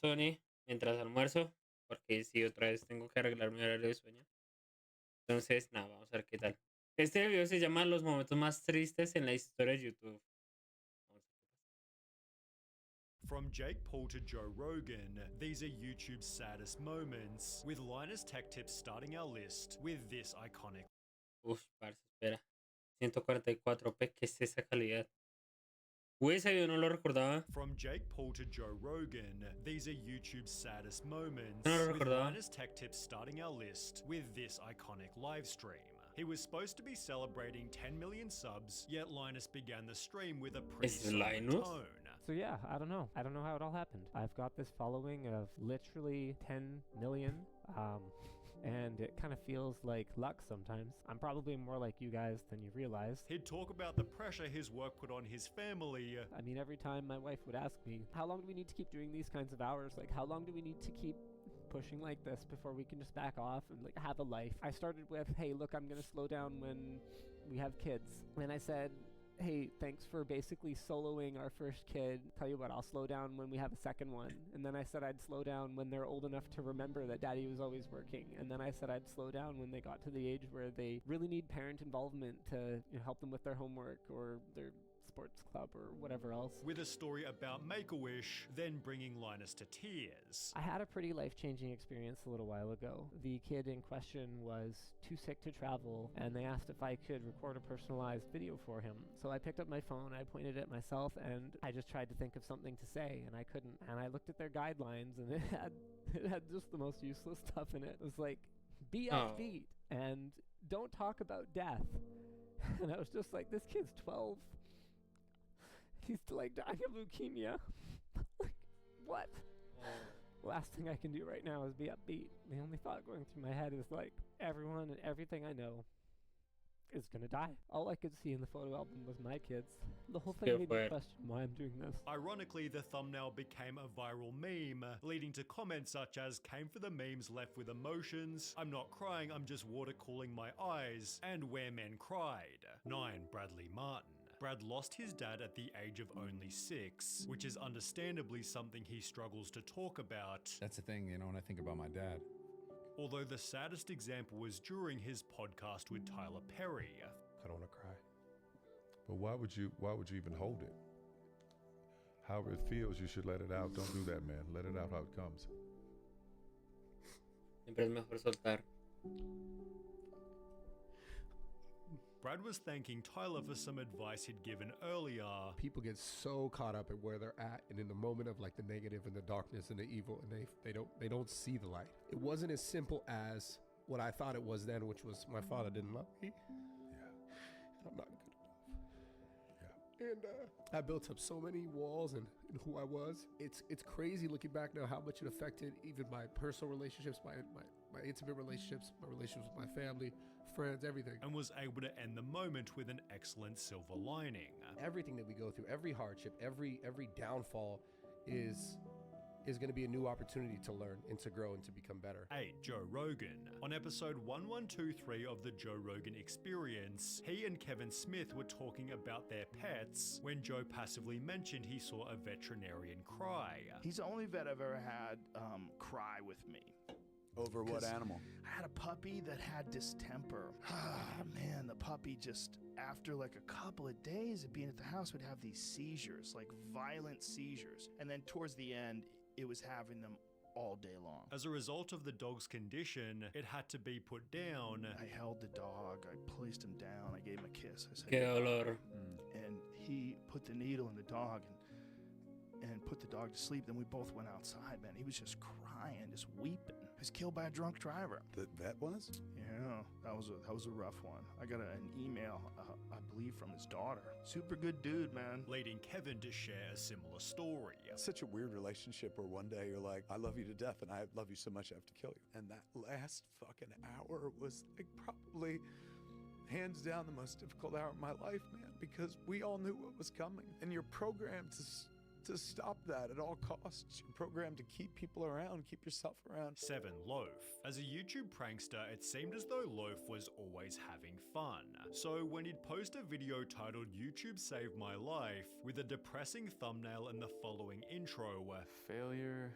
Sony mientras almuerzo, porque sí, otra vez tengo que arreglar mi horario de sueño. Entonces, nada, vamos a ver qué tal. Este video se llama Los momentos más tristes en la historia de YouTube. Vamos a ver qué pasa. From Jake Paul to Joe Rogan, these are YouTube's saddest moments, with Linus Tech Tips starting our list with this iconic. Uf, parce, espera. 144p, ¿qué es esa calidad? Uy, ese video no lo recordaba. From Jake Paul to Joe Rogan, these are YouTube's saddest No lo moments, with recordaba. Linus Tech Tips starting our list with this iconic live stream. He was supposed to be celebrating 10 million subs, yet Linus began the stream with a pretty ¿Es somber Linus? tone. So yeah, I don't know. I don't know how it all happened. I've got this following of literally 10 million. And it kind of feels like luck sometimes. I'm probably more like you guys than you realize. He'd talk about the pressure his work put on his family. I mean, every time my wife would ask me, how long do we need to keep doing these kinds of hours? Like, how long do we need to keep pushing like this before we can just back off and like have a life? I started with, hey, look, I'm going to slow down when we have kids. And I said, hey, thanks for basically soloing our first kid. Tell you what, I'll slow down when we have a second one. And then I said I'd slow down when they're old enough to remember that daddy was always working. And then I said I'd slow down when they got to the age where they really need parent involvement to help them with their homework or their sports club or whatever else. With a story about Make-A-Wish, then bringing Linus to tears. I had a pretty life-changing experience a little while ago. The kid in question was too sick to travel, and they asked if I could record a personalized video for him. So I picked up my phone, I pointed at myself, and I just tried to think of something to say, and I couldn't. And I looked at their guidelines, and it had just the most useless stuff in it. It was like, be upbeat, and don't talk about death. And I was just like, this kid's 12. He's like dying of leukemia. Like, what? Last thing I can do right now is be upbeat. The only thought going through my head is like, everyone and everything I know is gonna die. All I could see in the photo album was my kids. The whole thing made me question why I'm doing this. Ironically, the thumbnail became a viral meme, leading to comments such as, came for the memes left with emotions, I'm not crying, I'm just water cooling my eyes, and where men cried. 9. Bradley Martin. Brad lost his dad at the age of only 6, which is understandably something he struggles to talk about. That's the thing, when I think about my dad. Although the saddest example was during his podcast with Tyler Perry. I don't want to cry. But why would you even hold it? However it feels, you should let it out. Don't do that, man. Let it out how it comes. Siempre es mejor soltar. Brad was thanking Tyler for some advice he'd given earlier. People get so caught up at where they're at and in the moment of like the negative and the darkness and the evil, and they don't see the light. It wasn't as simple as what I thought it was then, which was my father didn't love me. Yeah. And I'm not good enough. Yeah. And I built up so many walls and who I was. It's crazy looking back now how much it affected even my personal relationships, my intimate relationships, my relationships with my family, friends, everything. And was able to end the moment with an excellent silver lining. Everything that we go through, every hardship, every downfall is going to be a new opportunity to learn and to grow and to become better. 8. Joe Rogan. On episode 1123 of the Joe Rogan Experience, he and Kevin Smith were talking about their pets when Joe passively mentioned he saw a veterinarian cry. He's the only vet I've ever had cry with me. Over what animal? I had a puppy that had distemper. Man, the puppy just, after like a couple of days of being at the house, would have these seizures, like violent seizures. And then towards the end, it was having them all day long. As a result of the dog's condition, it had to be put down. I held the dog, I placed him down, I gave him a kiss. I said, Qué dolor. and he put the needle in the dog and put the dog to sleep. Then we both went outside, man. He was just crying, just weeping. He was killed by a drunk driver. The vet was? Yeah, that was a rough one. I got an email, I believe, from his daughter. Super good dude, man. Leading Kevin to share a similar story. It's such a weird relationship where one day you're like, I love you to death and I love you so much I have to kill you. And that last fucking hour was like probably hands down the most difficult hour of my life, man, because we all knew what was coming. And you're programmed to stop that at all costs. You're programmed to keep people around, keep yourself around. 7. Loaf. As a YouTube prankster, it seemed as though Loaf was always having fun. So when he'd post a video titled YouTube Saved My Life with a depressing thumbnail and the following intro, Failure,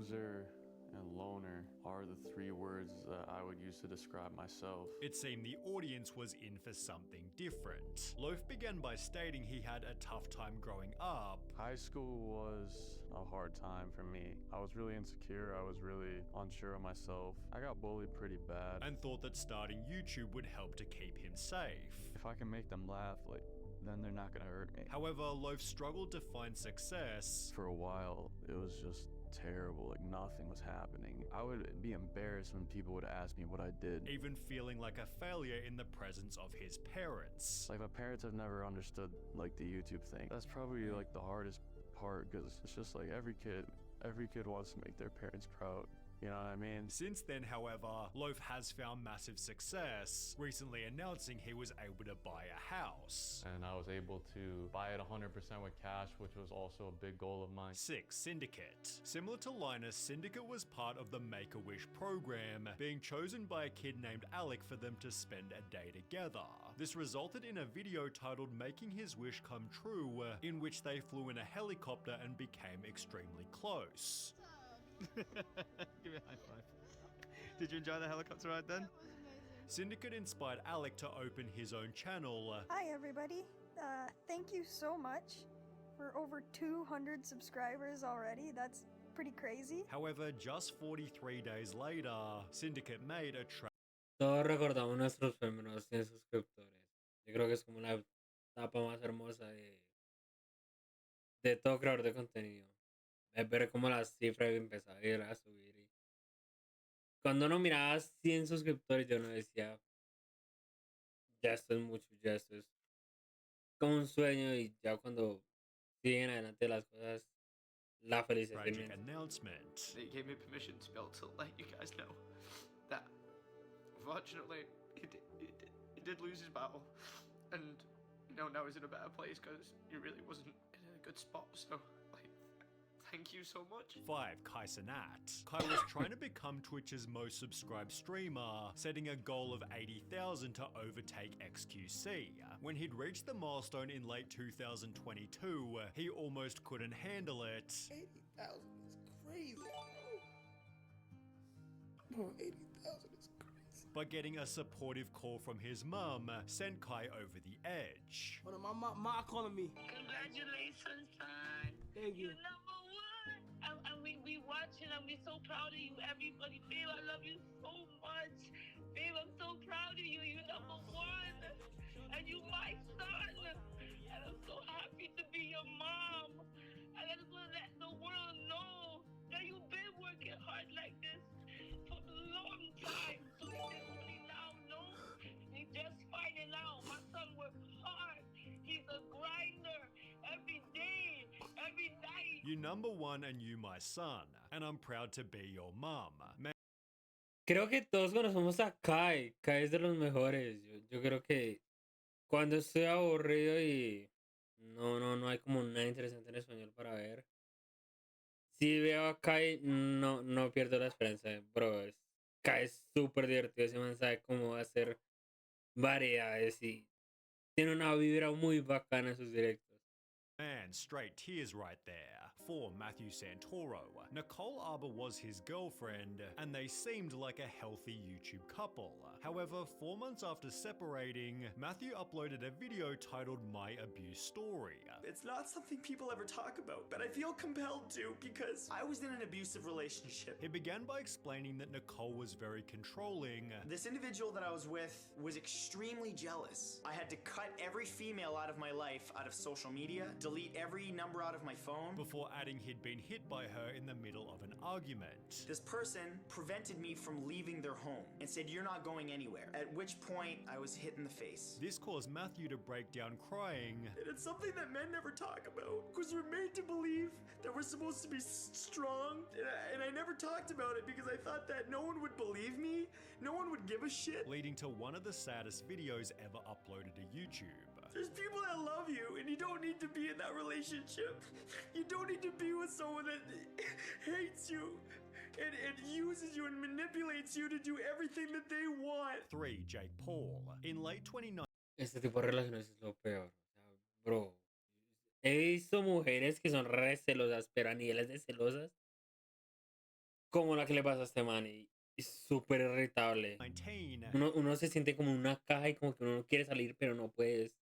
Loser and loner are the three words that I would use to describe myself. It seemed the audience was in for something different. Loaf began by stating he had a tough time growing up. High school was a hard time for me. I was really insecure. I was really unsure of myself. I got bullied pretty bad. And thought that starting YouTube would help to keep him safe. If I can make them laugh, then they're not gonna hurt me. However, Loaf struggled to find success. For a while, it was just terrible. Nothing was happening. I would be embarrassed when people would ask me what I did. Even feeling like a failure in the presence of his parents. My parents have never understood the YouTube thing. That's probably the hardest part, because it's just every kid wants to make their parents proud. You know what I mean? Since then, however, Loaf has found massive success, recently announcing he was able to buy a house. And I was able to buy it 100% with cash, which was also a big goal of mine. 6. Syndicate. Similar to Linus, Syndicate was part of the Make-A-Wish program, being chosen by a kid named Alec for them to spend a day together. This resulted in a video titled Making His Wish Come True, in which they flew in a helicopter and became extremely close. Give me a high five. Did you enjoy the helicopter ride then? Syndicate inspired Alec to open his own channel. Hi everybody, thank you so much for over 200 subscribers already. That's pretty crazy. However, just 43 days later, Syndicate made a Todos recordamos nuestros primeros 100 suscriptores. Yo creo que es como la etapa más hermosa de todo creador de contenido. Es ver cómo las cifras empezaban a ir a subir. Y cuando uno miraba 100 suscriptores, yo no decía, ya esto es mucho, ya esto es como un sueño. Y ya cuando siguen adelante las cosas, la felicidad es tragic inmensa. announcement. They gave me permission to be able to let you guys know that unfortunately he did lose his battle, and now he's in a better place because he really wasn't in a good spot. So thank you so much. 5. Kai Cenat. Kai was trying to become Twitch's most subscribed streamer, setting a goal of 80,000 to overtake XQC. When he'd reached the milestone in late 2022, he almost couldn't handle it. 80,000 is crazy. Bro, 80,000 is crazy. But getting a supportive call from his mum sent Kai over the edge. Hold on, my mom calling me. Congratulations, son. Thank you. You're number one. And we watching and we're so proud of you, everybody. Babe, I love you so much. Babe, I'm so proud of you. You're number one. And you my son. And I'm so happy to be your mom. And I just want to let the world know that you've been working hard like this for a long time. So you just only now know. You just finding out. My son works hard. He's a grinder every day, every night. You number one and you my son. And I'm proud to be your mum. Creo que todos conocemos a Kai. Kai es de los mejores. Yo creo que cuando estoy aburrido y no hay como nada interesante en español para ver, si veo a Kai, no pierdo la esperanza, bro. Kai es súper divertido. Ese man sabe cómo hacer variedades y tiene una vibra muy bacana en sus directos. Man, straight tears right there. 4. Matthew Santoro. Nicole Arbor was his girlfriend, and they seemed like a healthy YouTube couple. However, 4 months after separating, Matthew uploaded a video titled My Abuse Story. It's not something people ever talk about, but I feel compelled to because I was in an abusive relationship. He began by explaining that Nicole was very controlling. This individual that I was with was extremely jealous. I had to cut every female out of my life, out of social media, delete every number out of my phone. Before adding he'd been hit by her in the middle of an argument. This person prevented me from leaving their home and said, "You're not going anywhere." At which point, I was hit in the face. This caused Matthew to break down crying. And it's something that men never talk about, because we're made to believe that we're supposed to be strong, and I never talked about it because I thought that no one would believe me, no one would give a shit. Leading to one of the saddest videos ever uploaded to YouTube. There's people that love you, and you don't need to be in that relationship. You don't need to be with someone that hates you and uses you and manipulates you to do everything that they want. 3. Jake Paul. In late 2019, Este tipo de relaciones es lo peor. O sea, bro, he visto mujeres que son re celosas, pero a niveles de celosas como la que le pasa a este man y súper irritable. 19. Uno se siente como en una caja y como que uno quiere salir, pero no puedes.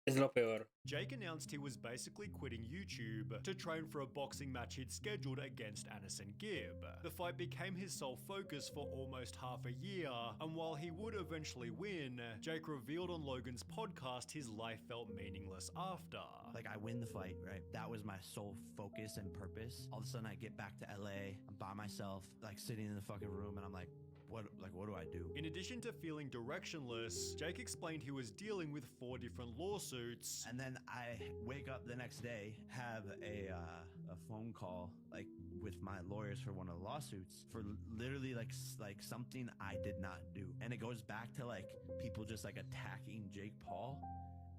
Es lo peor. Jake announced he was basically quitting YouTube to train for a boxing match he'd scheduled against Anderson Gibb. The fight became his sole focus for almost half a year, and while he would eventually win, Jake revealed on Logan's podcast his life felt meaningless after. Like, I win the fight, right? That was my sole focus and purpose. All of a sudden, I get back to LA, I'm by myself, like sitting in the fucking room, and I'm like, what do I do? In addition to feeling directionless, Jake explained he was dealing with 4 different lawsuits. And then I wake up the next day, have a phone call like with my lawyers for one of the lawsuits for literally like something I did not do. And it goes back to like people just like attacking Jake Paul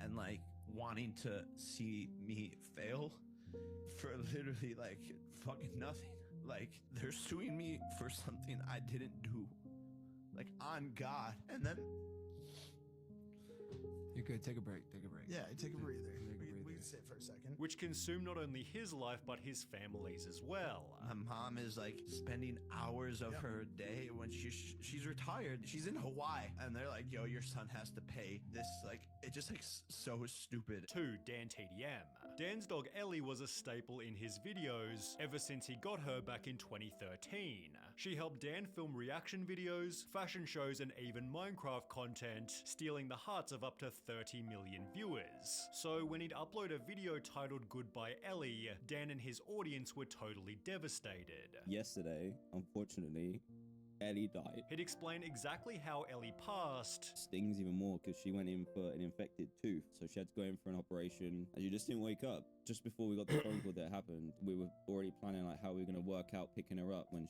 and like wanting to see me fail for literally like fucking nothing. Like they're suing me for something I didn't do. Like on God. And then You're good. Take a break. Take a break. Yeah, take a breather. We breather. can sit for a second. Which consumed not only his life but his family's as well. my mom is like spending hours of her day when she's retired. She's in Hawaii and they're like, yo, your son has to pay this. Like, it just like so stupid. 2. Dan TDM. Dan's dog Ellie was a staple in his videos ever since he got her back in 2013. She helped Dan film reaction videos, fashion shows, and even Minecraft content, stealing the hearts of up to 30 million viewers. So when he'd upload a video titled Goodbye Ellie, Dan and his audience were totally devastated. Yesterday, unfortunately, Ellie died. He'd explain exactly how Ellie passed. Stings even more because she went in for an infected tooth, so she had to go in for an operation, and she just didn't wake up. Just before we got the phone call that happened, we were already planning like how we were going to work out picking her up when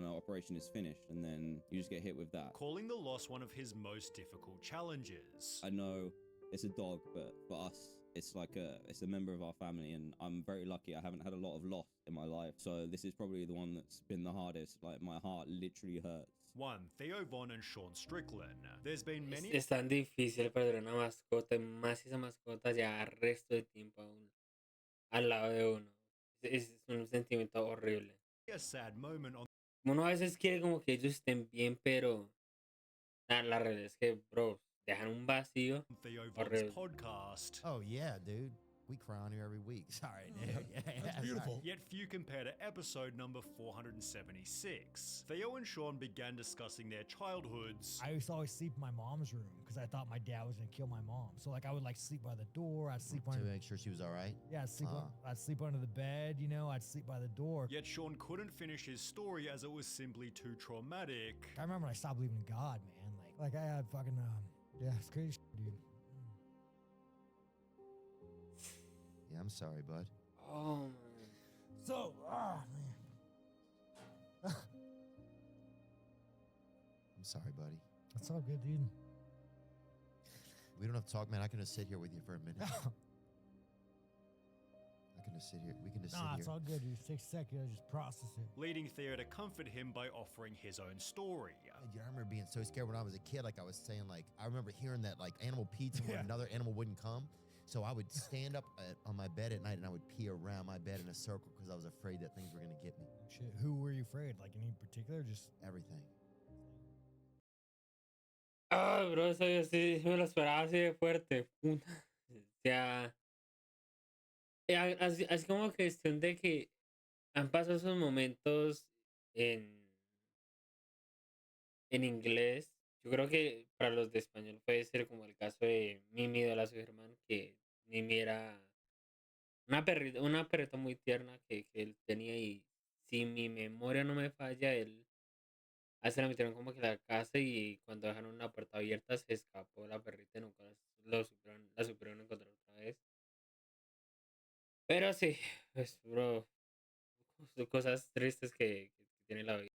our operation is finished, and then you just get hit with that. Calling the loss one of his most difficult challenges. I know it's a dog, but for us, it's like it's a member of our family, and I'm very lucky I haven't had a lot of loss in my life, so this is probably the one that's been the hardest. Like, my heart literally hurts. 1. Theo Von and Sean Strickland. There's been many... Es tan difícil perder una mascota, más si esa mascota ya el resto de tiempo aún al lado de uno. Es un sentimiento horrible. A sad moment on... Uno a veces quiere como que ellos estén bien, pero la realidad es que, bro, dejan un vacío Theo Von's horrible. podcast. Oh yeah, dude. We cry on here every week. Sorry, dude. That's beautiful. Yet few compare to episode number 476. Theo and Sean began discussing their childhoods. I used to always sleep in my mom's room because I thought my dad was gonna kill my mom. So like I would like sleep by the door. I'd sleep to make sure she was all right. Yeah, I'd sleep under the bed. You know, I'd sleep by the door. Yet Sean couldn't finish his story as it was simply too traumatic. I remember when I stopped believing in God, man. Like I had fucking yeah, it's crazy, dude. Yeah, I'm sorry, bud. Oh, So, man. I'm sorry, buddy. That's all good, dude. We don't have to talk, man. I can just sit here with you for a minute. I can just sit here. We can just sit Nah, here. it's all good, dude. Just take a second, just process it. Leading Theo to comfort him by offering his own story. Dude, I remember being so scared when I was a kid. Like I was saying, like I remember hearing that like animal peed somewhere, another animal wouldn't come. So I would stand up on my bed at night and I would pee around my bed in a circle because I was afraid that things were gonna get me. Shit, who were you afraid? Like any particular? Just everything. Ah, bro, eso yo sí me lo esperaba así de fuerte. Puta. O sea, así como cuestión de que han pasado esos momentos en inglés. Yo creo que para los de español puede ser como el caso de Mimi de la Superman, que Mimi era una perrita muy tierna que él tenía, y si mi memoria no me falla, él se la metieron como que a la casa, y cuando dejaron la puerta abierta se escapó la perrita y nunca la supieron encontrar otra vez. Pero sí, pues bro, cosas tristes que tiene la vida.